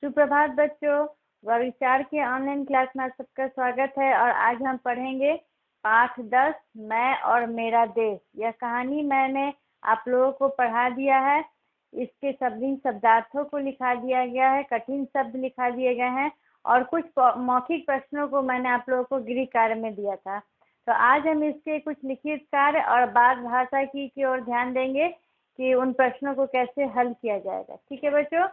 सुप्रभात बच्चों, विचार के ऑनलाइन क्लास में आप सबका स्वागत है। और आज हम पढ़ेंगे पाठ 10 मैं और मेरा देश। यह कहानी मैंने आप लोगों को पढ़ा दिया है। इसके सभी शब्दार्थों को लिखा दिया गया है, कठिन शब्द लिखा दिए गए हैं और कुछ मौखिक प्रश्नों को मैंने आप लोगों को गृह कार्य में दिया था। तो आज हम इसके कुछ लिखित कार्य और बात भाषा की ओर ध्यान देंगे कि उन प्रश्नों को कैसे हल किया जाएगा। ठीक है बच्चों,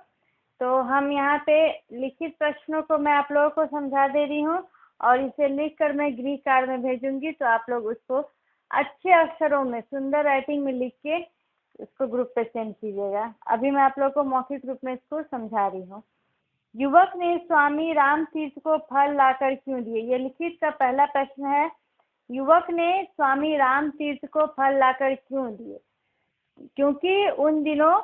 तो हम यहाँ पे लिखित प्रश्नों को मैं आप लोगों को समझा दे रही हूँ और इसे लिखकर मैं गृह कार्य में भेजूंगी। तो आप लोग उसको अच्छे अक्षरों में सुंदर राइटिंग में लिख के उसको ग्रुप पे सेंड कीजिएगा। अभी मैं आप लोगों को मौखिक रूप में इसको समझा रही हूँ। युवक ने स्वामी राम तीर्थ को फल लाकर क्यों दिए? ये लिखित का पहला प्रश्न है। युवक ने स्वामी राम तीर्थ को फल लाकर क्यों दिए? क्योंकि उन दिनों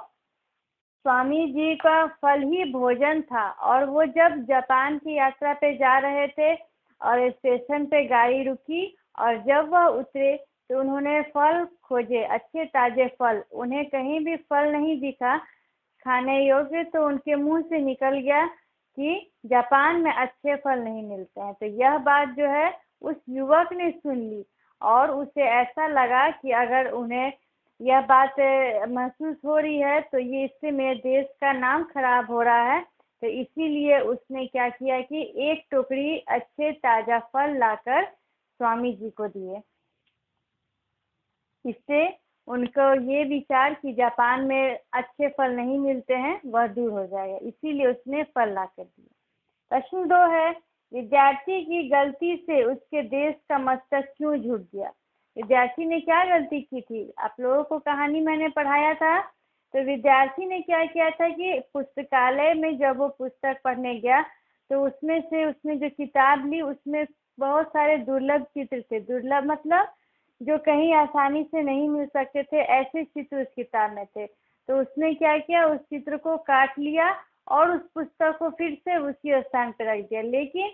स्वामी जी का फल ही भोजन था और वो जब जापान की यात्रा पे जा रहे थे और स्टेशन पे गाड़ी रुकी और जब वह उतरे तो उन्होंने फल खोजे, अच्छे ताजे फल। उन्हें कहीं भी फल नहीं दिखा खाने योग्य, तो उनके मुंह से निकल गया कि जापान में अच्छे फल नहीं मिलते हैं। तो यह बात जो है उस युवक ने सुन ली और उसे ऐसा लगा कि अगर उन्हें यह बात महसूस हो रही है तो ये इससे मेरे देश का नाम खराब हो रहा है। तो इसीलिए उसने क्या किया कि एक टोकरी अच्छे ताजा फल लाकर स्वामी जी को दिए। इससे उनको ये विचार कि जापान में अच्छे फल नहीं मिलते हैं वह दूर हो जाएगा, इसीलिए उसने फल लाकर दिए। प्रश्न 2 है, विद्यार्थी की गलती से उसके देश का मस्तक क्यों झुक गया? विद्यार्थी ने क्या गलती की थी? आप लोगों को कहानी मैंने पढ़ाया था। तो विद्यार्थी ने क्या किया था कि पुस्तकालय में जब वो पुस्तक पढ़ने गया तो उसमें से उसने जो किताब ली उसमें बहुत सारे दुर्लभ चित्र थे। दुर्लभ मतलब जो कहीं आसानी से नहीं मिल सकते थे, ऐसे चित्र उस किताब में थे। तो उसने क्या किया, उस चित्र को काट लिया और उस पुस्तक को फिर से उसी स्थान पर रख दिया। लेकिन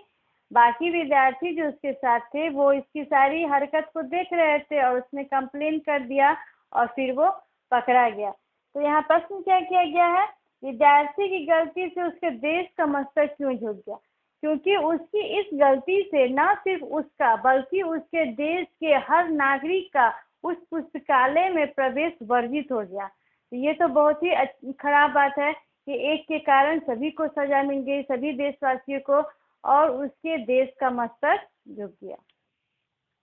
बाकी विद्यार्थी जो उसके साथ थे वो इसकी सारी हरकत को देख रहे थे और उसने कंप्लेन कर दिया और फिर वो पकड़ा गया। तो यहाँ प्रश्न क्या किया गया है, विद्यार्थी की गलती से उसके देश का मस्तक क्यों झुक गया? क्योंकि उसकी इस गलती से न सिर्फ उसका बल्कि उसके देश के हर नागरिक का उस पुस्तकालय में प्रवेश वर्जित हो गया। तो ये तो बहुत ही खराब बात है कि एक के कारण सभी को सजा मिल गई, सभी देशवासियों को, और उसके देश का मस्तक झुक गया।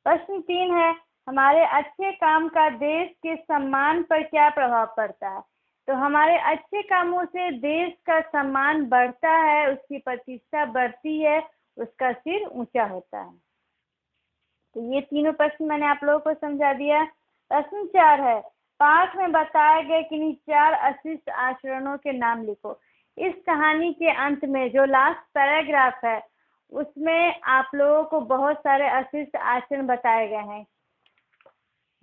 प्रश्न 3 है, हमारे अच्छे काम का देश के सम्मान पर क्या प्रभाव पड़ता है? तो हमारे अच्छे कामों से देश का सम्मान बढ़ता है, उसकी प्रतिष्ठा बढ़ती है, उसका सिर ऊंचा होता है। तो ये तीनों प्रश्न मैंने आप लोगों को समझा दिया। प्रश्न 4 है, पाठ में बताए गए किन्हीं 4 अशिष्ट आचरणों के नाम लिखो। इस कहानी के अंत में जो लास्ट पैराग्राफ है उसमें आप लोगों को बहुत सारे अशिष्ट आचरण बताए गए हैं,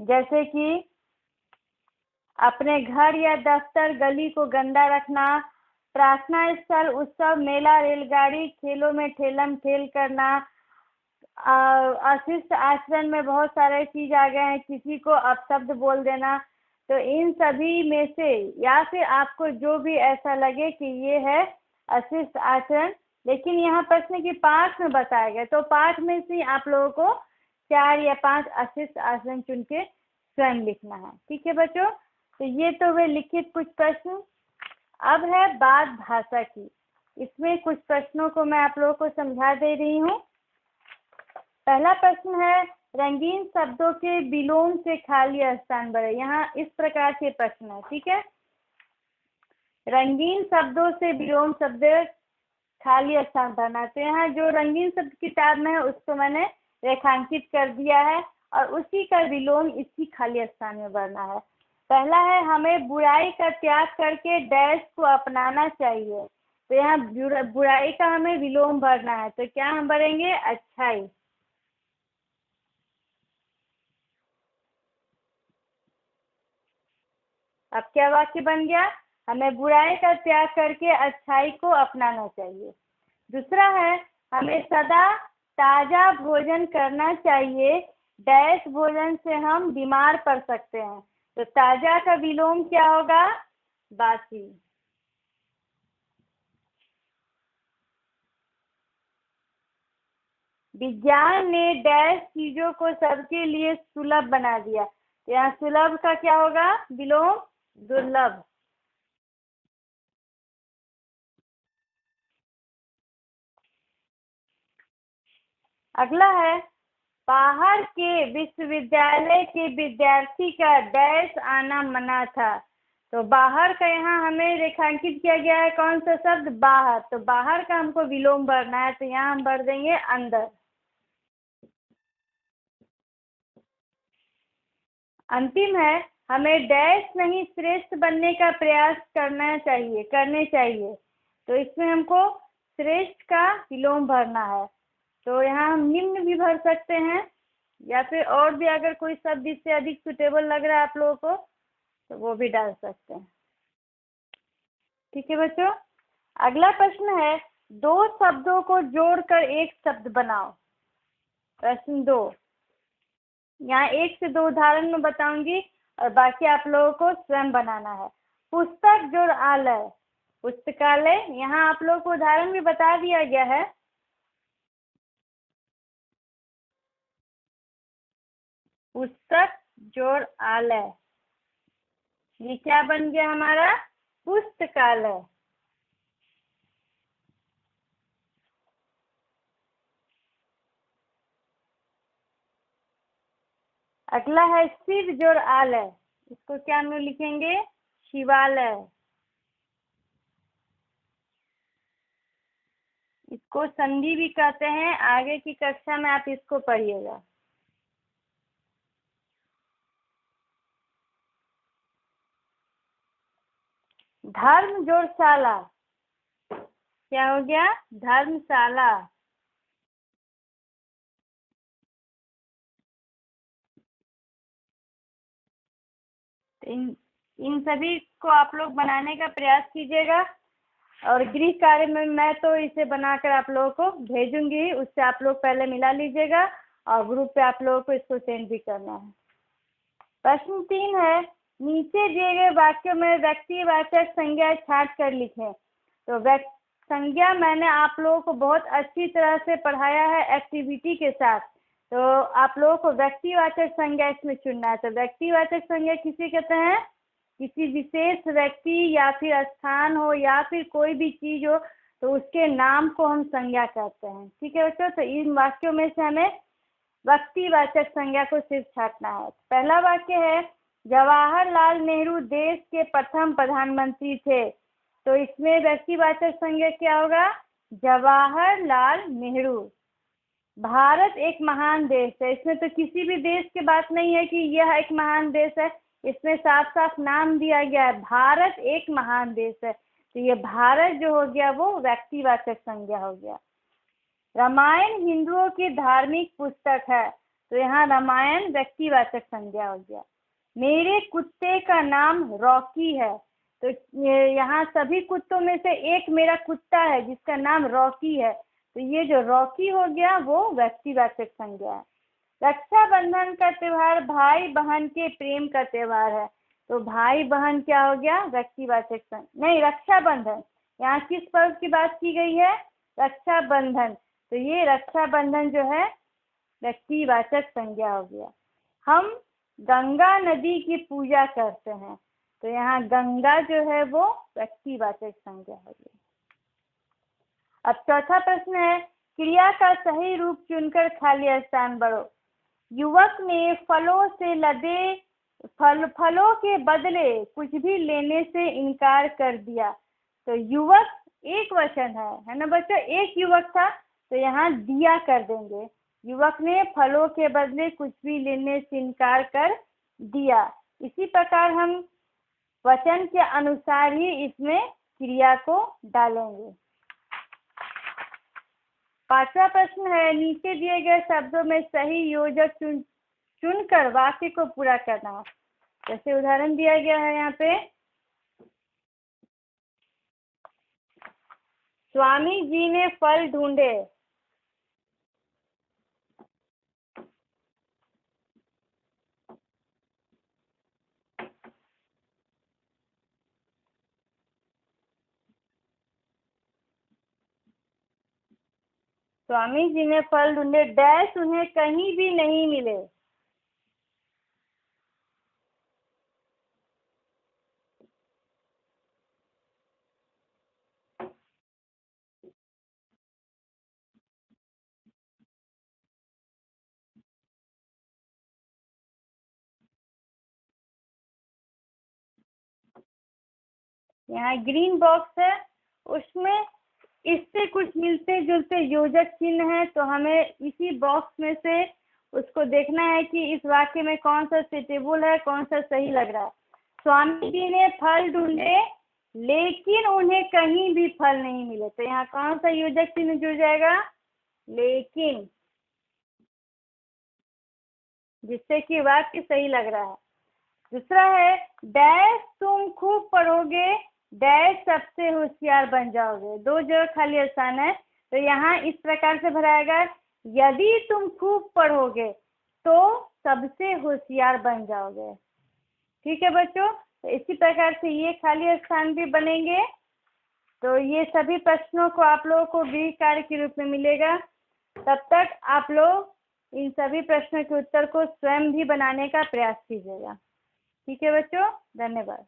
जैसे कि अपने घर या दफ्तर गली को गंदा रखना, प्रार्थना स्थल, उत्सव, मेला, रेलगाड़ी, खेलों में ठेलम ठेल करना। अशिष्ट आचरण में बहुत सारे चीज आ गए हैं, किसी को अपशब्द बोल देना। तो इन सभी में से या फिर आपको जो भी ऐसा लगे कि ये है अशिष्ट आचरण, लेकिन यहाँ प्रश्न की पाठ में बताया गया, तो पाठ में से आप लोगों को 4 या 5 अशिष्ट आचरण चुन के स्वयं लिखना है। ठीक है बच्चों, तो ये तो वे लिखित कुछ प्रश्न। अब है बात भाषा की। इसमें कुछ प्रश्नों को मैं आप लोगों को समझा दे रही हूँ। पहला प्रश्न है, रंगीन शब्दों के विलोम से खाली स्थान भरे। यहाँ इस प्रकार के प्रश्न है, ठीक है। रंगीन शब्दों से विलोम शब्द खाली स्थान भरना। तो यहाँ जो रंगीन शब्द किताब में है उसको मैंने रेखांकित कर दिया है और उसी का विलोम इसी खाली स्थान में भरना है। पहला है, हमें बुराई का त्याग करके डैश को अपनाना चाहिए। तो यहाँ बुराई का हमें विलोम भरना है, तो क्या हम भरेंगे, अच्छाई। अब क्या वाक्य बन गया, हमें बुराई का त्याग करके अच्छाई को अपनाना चाहिए। दूसरा है, हमें सदा ताजा भोजन करना चाहिए, डैश भोजन से हम बीमार पड़ सकते हैं। तो ताजा का विलोम क्या होगा, बासी। विज्ञान ने डैश चीजों को सबके लिए सुलभ बना दिया। तो यहाँ सुलभ का क्या होगा? विलोम दुर्लभ। अगला है, बाहर के विश्वविद्यालय के विद्यार्थी का डैश आना मना था। तो बाहर का यहाँ हमें रेखांकित किया गया है, कौन सा शब्द? बाहर। तो बाहर का हमको विलोम भरना है, तो यहाँ हम भर देंगे अंदर। अंतिम है, हमें डैश नहीं श्रेष्ठ बनने का प्रयास करने चाहिए। तो इसमें हमको श्रेष्ठ का विलोम भरना है। तो यहाँ हम निम्न भी भर सकते हैं, या फिर और भी अगर कोई शब्द इससे अधिक सुटेबल लग रहा है आप लोगों को तो वो भी डाल सकते हैं। ठीक है बच्चों, अगला प्रश्न है, दो शब्दों को जोड़कर एक शब्द बनाओ। प्रश्न 2। यहाँ 1 से 2 उदाहरण में बताऊंगी और बाकी आप लोगों को स्वयं बनाना है। पुस्तक जोड़ आलय, पुस्तकालय। यहाँ आप लोगों को उदाहरण भी बता दिया गया है। पुस्तक जोड़ आलय, ये क्या बन गया हमारा? पुस्तकालय। अगला है शिव जोड़ आलय, इसको क्या हम लोग लिखेंगे? शिवालय। इसको संधि भी कहते हैं, आगे की कक्षा में आप इसको पढ़िएगा। धर्म जोड़ शाला, क्या हो गया? धर्मशाला। इन सभी को आप लोग बनाने का प्रयास कीजिएगा, और गृह कार्य में मैं तो इसे बनाकर आप लोगों को भेजूंगी, उससे आप लोग पहले मिला लीजिएगा और ग्रुप पे आप लोगों को इसको सेंड भी करना है। प्रश्न 3 है, नीचे दिए गए वाक्यों में व्यक्तिवाचक संज्ञा छांट कर लिखें। तो संज्ञा मैंने आप लोगों को बहुत अच्छी तरह से पढ़ाया है एक्टिविटी के साथ, तो आप लोगों को व्यक्तिवाचक संज्ञा इसमें चुनना है। तो व्यक्तिवाचक संज्ञा किसे कहते हैं? किसी विशेष व्यक्ति या फिर स्थान हो या फिर कोई भी चीज हो तो उसके नाम को हम संज्ञा कहते हैं। ठीक है बच्चों, तो इन वाक्यों में से हमें व्यक्तिवाचक संज्ञा को सिर्फ छांटना है। पहला वाक्य है, जवाहरलाल नेहरू देश के प्रथम प्रधानमंत्री थे। तो इसमें व्यक्तिवाचक संज्ञा क्या होगा? जवाहरलाल नेहरू। भारत एक महान देश है, इसमें तो किसी भी देश की बात नहीं है कि यह एक महान देश है, इसमें साफ साफ नाम दिया गया है, भारत एक महान देश है। तो ये भारत जो हो गया वो व्यक्तिवाचक संज्ञा हो गया। रामायण हिंदुओं की धार्मिक पुस्तक है, तो यहाँ रामायण व्यक्तिवाचक संज्ञा हो गया। मेरे कुत्ते का नाम रॉकी है, तो यहाँ सभी कुत्तों में से एक मेरा कुत्ता है जिसका नाम रॉकी है, तो ये जो रॉकी हो गया वो व्यक्तिवाचक संज्ञा है। रक्षाबंधन का त्योहार भाई बहन के प्रेम का त्योहार है, तो भाई बहन क्या हो गया? व्यक्तिवाचक संज्ञा। नहीं, रक्षाबंधन, यहाँ किस पर्व की बात की गई है? रक्षाबंधन, तो ये रक्षाबंधन जो है व्यक्तिवाचक संज्ञा हो गया। हम गंगा नदी की पूजा करते हैं, तो यहाँ गंगा जो है वो व्यक्तिवाचक संज्ञा हो गई। अब चौथा प्रश्न है, क्रिया का सही रूप चुनकर खाली स्थान भरो। युवक ने फलों से लदे फलों के बदले कुछ भी लेने से इनकार कर दिया। तो युवक एक वचन है ना बच्चों? एक युवक था, तो यहाँ दिया कर देंगे। युवक ने फलों के बदले कुछ भी लेने से इनकार कर दिया। इसी प्रकार हम वचन के अनुसार ही इसमें क्रिया को डालेंगे। पांचवा प्रश्न है, नीचे दिए गए शब्दों में सही योजक चुनकर वाक्य को पूरा करना है। जैसे उदाहरण दिया गया है यहाँ पे, स्वामी जी ने फल ढूंढे। स्वामी जी ने फल ढूंढे, डैश उन्हें कहीं भी नहीं मिले। यहाँ ग्रीन बॉक्स है, उसमें इससे कुछ मिलते जुलते योजक चिन्ह है, तो हमें इसी बॉक्स में से उसको देखना है कि इस वाक्य में कौन सा सुटेबल है, कौन सा सही लग रहा है। स्वामी जी ने फल ढूंढे लेकिन उन्हें कहीं भी फल नहीं मिले, तो यहाँ कौन सा योजक चिन्ह जुड़ जाएगा? लेकिन, जिससे कि वाक्य सही लग रहा है। दूसरा है डैश तुम खूब पढ़ोगे, डैश सबसे होशियार बन जाओगे। दो जगह खाली स्थान है, तो यहाँ इस प्रकार से भराएगा, यदि तुम खूब पढ़ोगे तो सबसे होशियार बन जाओगे। ठीक है बच्चों, तो इसी प्रकार से ये खाली स्थान भी बनेंगे। तो ये सभी प्रश्नों को आप लोगों को गृह कार्य के रूप में मिलेगा। तब तक आप लोग इन सभी प्रश्नों के उत्तर को स्वयं भी बनाने का प्रयास कीजिएगा। ठीक है बच्चों, धन्यवाद।